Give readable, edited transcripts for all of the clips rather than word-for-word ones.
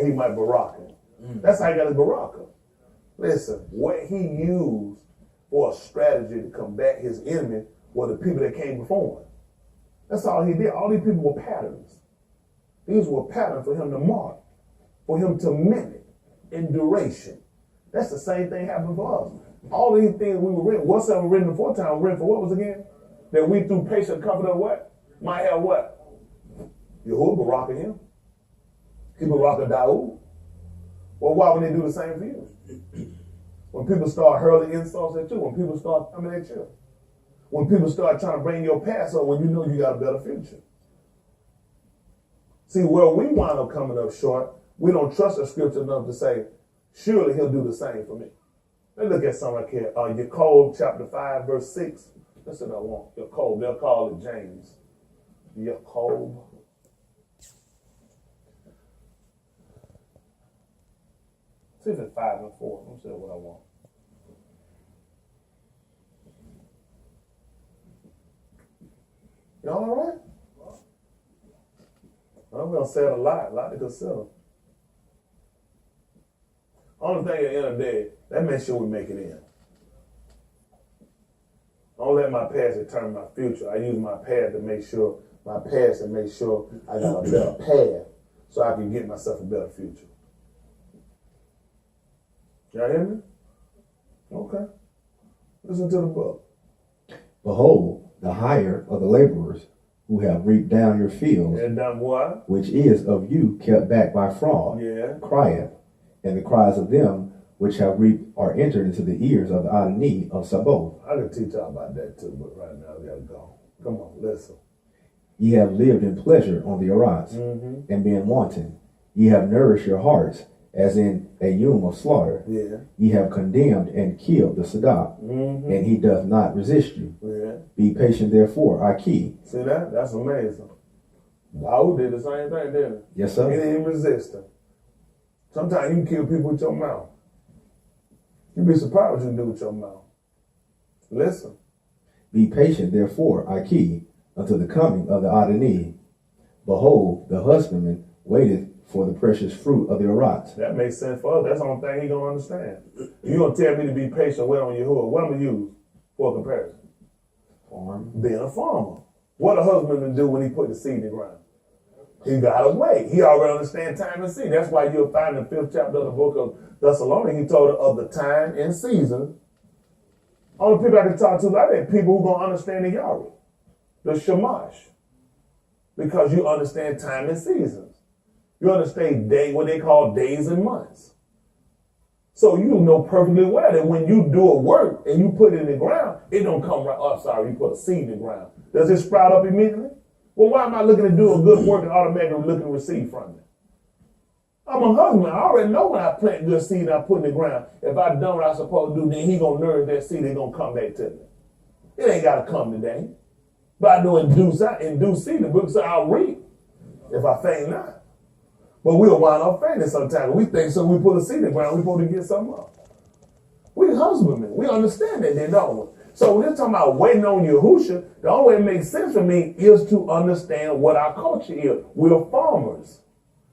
he might Baraka. That's how he got his Baraka. Listen, what he used for a strategy to combat his enemy were the people that came before him. That's all he did. All these people were patterns. These were patterns for him to mark, for him to mimic in duration. That's the same thing happened for us. All these things we were written, whatsoever written before time, written for what was again? That we through patient comfort of what? Might have what? Yahuwah Baraka him. He Baraka Daoud. Well, why would they do the same for you? When people start hurling insults at you, when people start coming at you, when people start trying to bring your past up when you know you got a better future. See, where we wind up coming up short, we don't trust the scripture enough to say, surely he'll do the same for me. Let's look at something like here. Jacob chapter 5, verse 6. That's what I want. Jacob, they'll call it James. Jacob. See if it's 5 and 4. Let me see what I want. Y'all all right? I'm going to say it a lot to consider. Only thing at the end of the day, that makes sure we make it in. Don't let my past determine my future. I use my past to make sure I got a better path so I can get myself a better future. Y'all hear me? Okay. Listen to the book. Behold, the hire of the laborers who have reaped down your fields, and done what? Which is of you kept back by fraud, crieth, and the cries of them which have reaped are entered into the ears of the Adonai of Sabaoth. I could teach y'all about that too, but right now we gotta go. Come on, listen. Ye have lived in pleasure on the Arats, and been wanton. Ye have nourished your hearts as in a ewe of slaughter. Ye have condemned and killed the Sadak, and he doth not resist you. Be patient therefore, Aki. See that? That's amazing. Daoud did the same thing, didn't he? Yes, sir. He didn't even resist him. Sometimes you can kill people with your mouth. You'd be surprised what you can do with your mouth. Listen. Be patient therefore, Aki, until the coming of the Adonai. Behold, the husbandman waiteth for the precious fruit of the Arats. That makes sense for us. That's the only thing he gonna understand. You gonna tell me to be patient, wait on Yahuwah. What I'm gonna use for a comparison? Farm. Being a farmer. What a husbandman do when he put the seed in the ground? He gotta wait. He already understands time and season. That's why you'll find in the 5th chapter of the book of Thessalonians, he told her of the time and season. Only people I can talk to like that, people who gonna understand the Yahweh, the Shamash, because you understand time and seasons. You understand what they call days and months. So you know perfectly well that when you do a work and you put it in the ground, it don't come right up. Sorry, you put a seed in the ground. Does it sprout up immediately? Well, why am I looking to do a good work and automatically looking to receive from it? I'm a husband. I already know when I plant good seed and I put in the ground. If I done what I'm supposed to do, then he gonna nourish that seed. It's gonna come back to me. It ain't gotta come today. But I know in due seed, the book says I'll reap if I faint not. But we'll wind up fainting sometimes. We think so we put a seed in the ground, we're supposed to get something up. We husbandmen. We understand that then, don't we? So when they're talking about waiting on Yahusha, the only way it makes sense for me is to understand what our culture is. We're farmers.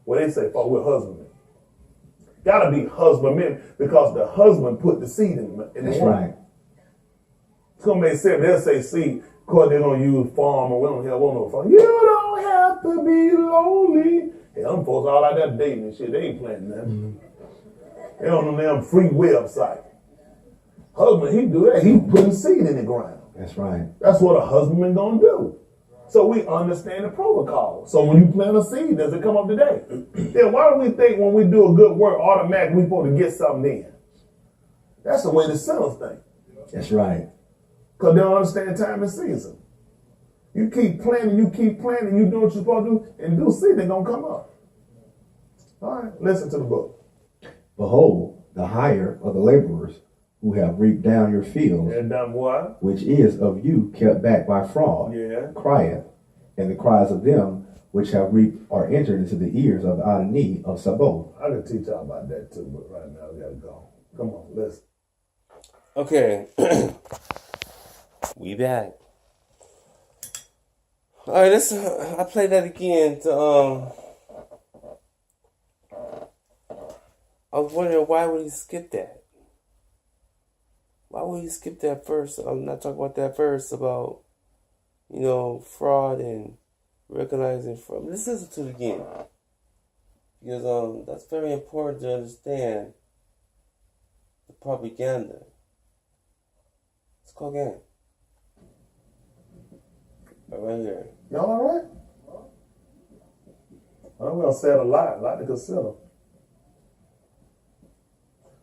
What they say, we're husbandmen. Gotta be husbandmen because the husband put the seed in the That's ground. right. It's gonna make sense. They'll say seed. Of course, they're gonna use farmer. We don't have one no farm. You don't have to be lonely. Hey, them folks all out there dating and shit. They ain't planting nothing. They on them damn free website. Husband, he do that. He putting seed in the ground. That's right. That's what a husbandman gonna do. So we understand the protocol. So when you plant a seed, does it come up today? Then why do we think when we do a good work, automatically we supposed to get something in? That's the way the sinners think. That's right. Because they don't understand time and season. You keep planting, you do what you're supposed to do, and do seed, they're going to come up. All right, listen to the book. Behold, the hire of the laborers who have reaped down your fields, and done what? Which is of you kept back by fraud, crieth, and the cries of them which have reaped are entered into the ears of the Adonai of Sabaoth. I could teach y'all about that too, but right now we got to go. Come on, listen. Okay. We back. All right, I played that again to I was wondering why would he skip that? Why would he skip that verse? I'm not talking about that verse about, fraud and recognizing fraud. Let's listen to it again. Because that's very important to understand the propaganda. Let's go again. Right here. Y'all all right? I'm going to say it a lot to consider.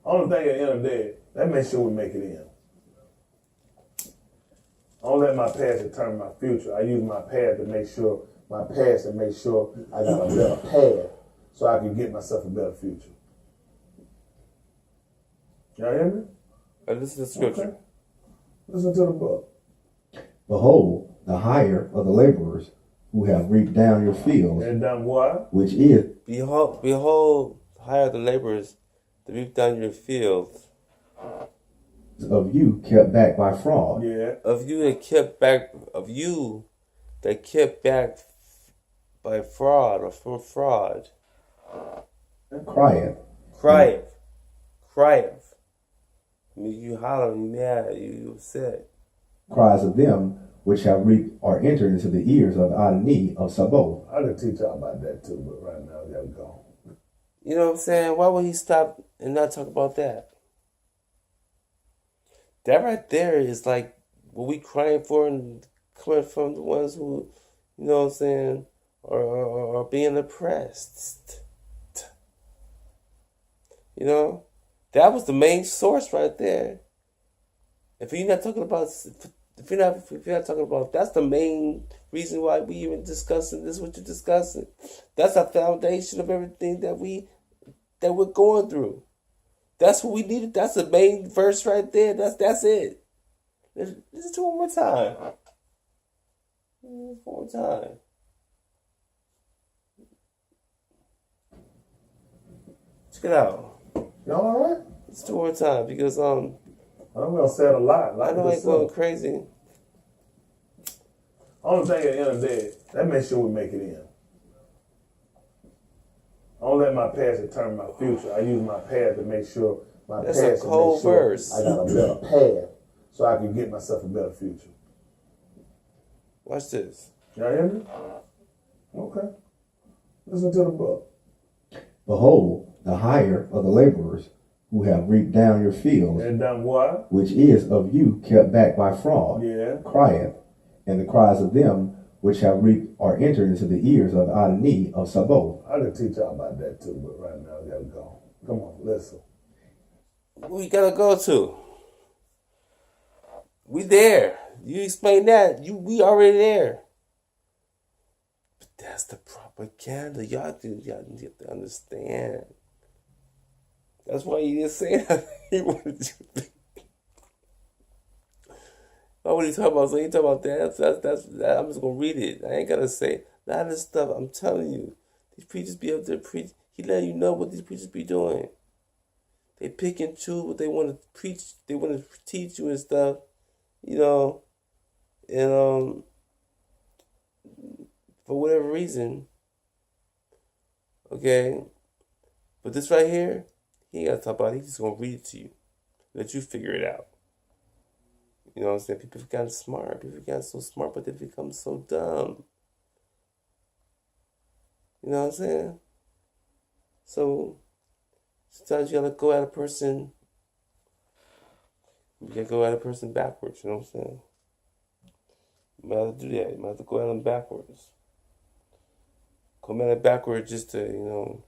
Only thing at the end of the day, let's make sure we make it in. I don't let my past determine my future. I use my past to make sure I got a better path so I can get myself a better future. Y'all hear me? Listen to the scripture. Okay. Listen to the book. Behold, the hire of the laborers who have reaped down your fields. And done what? Which is. Behold, hire the laborers to reap down your fields. Of you kept back by fraud. Yeah. Of you that kept back by fraud or from fraud. Crieth. I mean, you holler, you mad, you upset. Cries of them which have reaped are entered into the ears of Yndks of Sabaoth. I could teach y'all about that too, but right now we gotta go. You know what I'm saying? Why would he stop and not talk about that? That right there is like what we crying for and coming from the ones who, you know what I'm saying, are being oppressed. You know? That was the main source right there. If you're not talking about, that's the main reason why we even discussing this. What you're discussing, that's a foundation of everything that we're going through. That's what we needed. That's the main verse right there. That's it. Listen to it one more time. One more time. Check it out. Y'all all right? Let's do it one more time because I'm gonna say it a lot. I know I ain't going crazy. Only thing at the end of the day, let's make sure we make it in. I don't let my past determine my future. I use my past to make sure I got a better path so I can get myself a better future. Watch this. Y'all hear me? Okay. Listen to the book. Behold, the hire of the laborers who have reaped down your fields. And done what? Which is of you kept back by fraud. Yeah. Crieth, and the cries of them which have reaped are entered into the ears of Yndks of Sabaoth. I could teach y'all about that too, but right now we gotta go. Come on, listen. We gotta go to. We there. You explain that. We already there. But that's the propaganda. Y'all need to understand. That's why you didn't say that. He wanted you to. Why would he talk about? So he talk about that. I'm just gonna read it. I ain't gonna say a lot of this stuff. I'm telling you, these preachers be up there preach. He letting you know what these preachers be doing. They pick and choose what they want to preach. They want to teach you and stuff, you know, and for whatever reason, okay. But this right here, he ain't got to talk about it. He's just gonna read it to you, let you figure it out. You know what I'm saying? People have gotten smart. People have gotten so smart, but they've become so dumb. You know what I'm saying? So sometimes you gotta go at a person. You gotta go at a person backwards. You know what I'm saying? You might have to do that. You might have to go at them backwards. Come at it backwards just to, you know,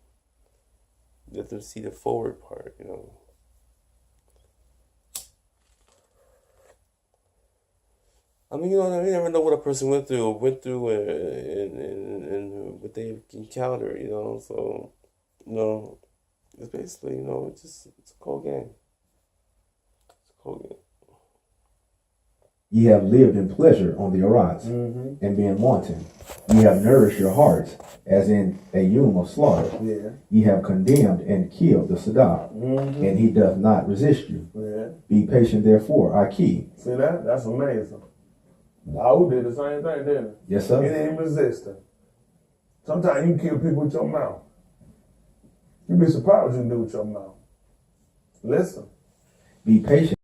let them see the forward part. You know. I mean, you know, you never know what a person went through, and what they encountered, you know. So, you know, it's basically, you know, it's a cold game. It's a cold game. Ye have lived in pleasure on the Yndks, and being wanton. Ye have nourished your hearts, as in a Yndks of slaughter. Yeah. Ye have condemned and killed the Sadah, and he doth not resist you. Yeah. Be patient, therefore, Yndks. See that? That's amazing. Dawood did the same thing, didn't he? Yes, sir. He didn't resist him. Sometimes you can kill people with your mouth. You'd be surprised what you can do with your mouth. Listen. Be patient.